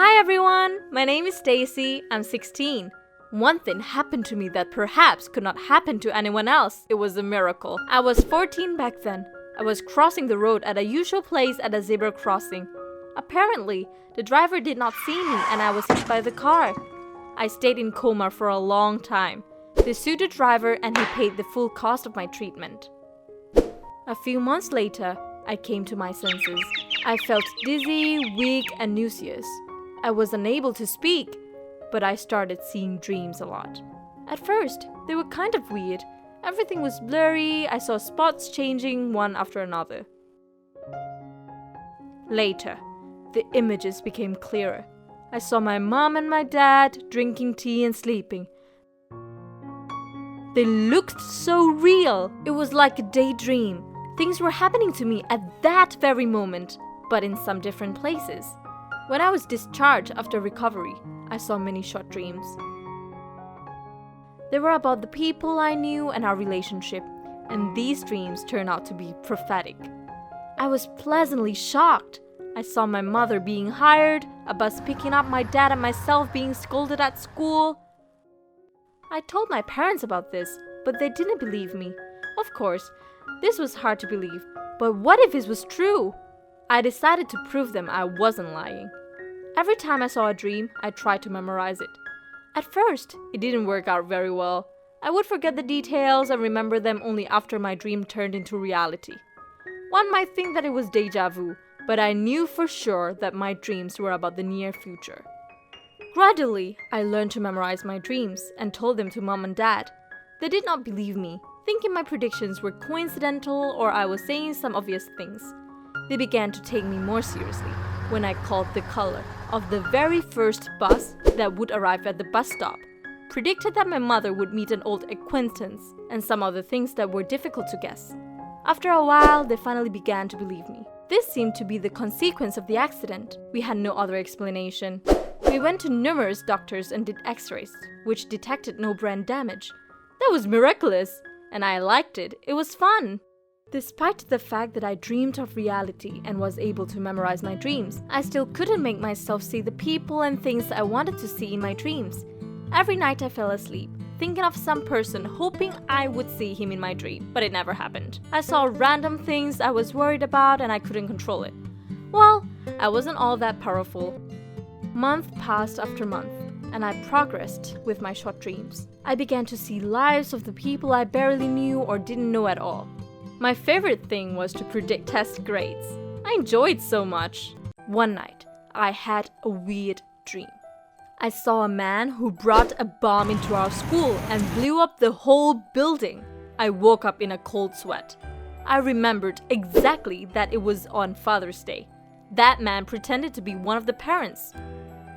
Hi everyone, my name is Stacy. I'm 16. One thing happened to me that perhaps could not happen to anyone else. It was a miracle. I was 14 back then. I was crossing the road at a usual place at a zebra crossing. Apparently, the driver did not see me and I was hit by the car. I stayed in coma for a long time. They sued the driver and he paid the full cost of my treatment. A few months later, I came to my senses. I felt dizzy, weak, and nauseous. I was unable to speak, but I started seeing dreams a lot. At first, they were kind of weird. Everything was blurry. I saw spots changing one after another. Later, the images became clearer. I saw my mom and my dad drinking tea and sleeping. They looked so real. It was like a daydream. Things were happening to me at that very moment, but in some different places. When I was discharged after recovery, I saw many short dreams. They were about the people I knew and our relationship, and these dreams turned out to be prophetic. I was pleasantly shocked. I saw my mother being hired, a bus picking up my dad and myself being scolded at school. I told my parents about this, but they didn't believe me. Of course, this was hard to believe, but what if it was true? I decided to prove them I wasn't lying. Every time I saw a dream, I tried to memorize it. At first, it didn't work out very well. I would forget the details and remember them only after my dream turned into reality. One might think that it was déjà vu, but I knew for sure that my dreams were about the near future. Gradually, I learned to memorize my dreams and told them to mom and dad. They did not believe me, thinking my predictions were coincidental or I was saying some obvious things. They began to take me more seriously when I called the color of the very first bus that would arrive at the bus stop, predicted that my mother would meet an old acquaintance, and some other things that were difficult to guess. After a while, they finally began to believe me. This seemed to be the consequence of the accident. We had no other explanation. We went to numerous doctors and did x-rays, which detected no brain damage. That was miraculous, and I liked it. It was fun. Despite the fact that I dreamed of reality and was able to memorize my dreams, I still couldn't make myself see the people and things I wanted to see in my dreams. Every night I fell asleep, thinking of some person, hoping I would see him in my dream, but it never happened. I saw random things I was worried about and I couldn't control it. Well, I wasn't all that powerful. Month passed after month, and I progressed with my short dreams. I began to see lives of the people I barely knew or didn't know at all. My favorite thing was to predict test grades. I enjoyed so much. One night, I had a weird dream. I saw a man who brought a bomb into our school and blew up the whole building. I woke up in a cold sweat. I remembered exactly that it was on Father's Day. That man pretended to be one of the parents.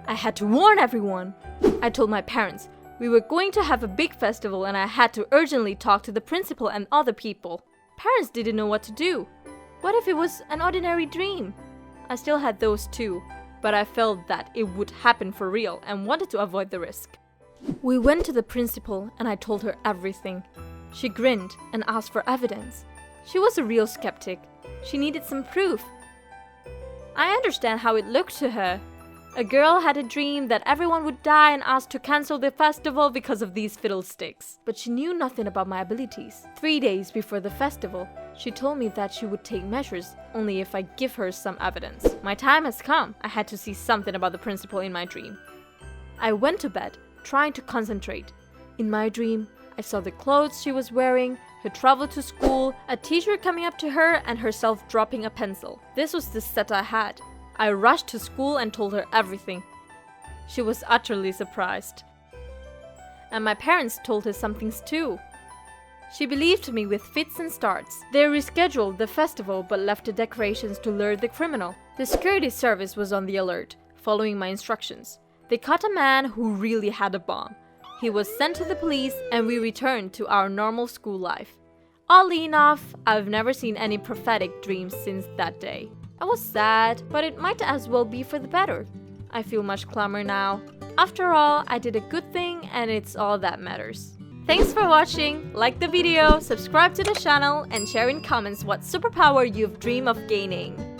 I had to warn everyone. I told my parents we were going to have a big festival and I had to urgently talk to the principal and other people. Parents didn't know what to do. What if it was an ordinary dream? I still had those too, but I felt that it would happen for real and wanted to avoid the risk. We went to the principal and I told her everything. She grinned and asked for evidence. She was a real skeptic. She needed some proof. I understand how it looked to her. A girl had a dream that everyone would die and asked to cancel the festival because of these fiddlesticks. But she knew nothing about my abilities. 3 days before the festival, she told me that she would take measures only if I give her some evidence. My time has come. I had to see something about the principal in my dream. I went to bed, trying to concentrate. In my dream, I saw the clothes she was wearing, her travel to school, a teacher coming up to her, and herself dropping a pencil. This was the set I had. I rushed to school and told her everything. She was utterly surprised. And my parents told her some things too. She believed me with fits and starts. They rescheduled the festival but left the decorations to lure the criminal. The security service was on the alert, following my instructions. They caught a man who really had a bomb. He was sent to the police and we returned to our normal school life. Oddly enough, I've never seen any prophetic dreams since that day. I was sad, but it might as well be for the better. I feel much calmer now. After all, I did a good thing and it's all that matters. Thanks for watching, like the video, subscribe to the channel, and share in comments what superpower you've dreamed of gaining.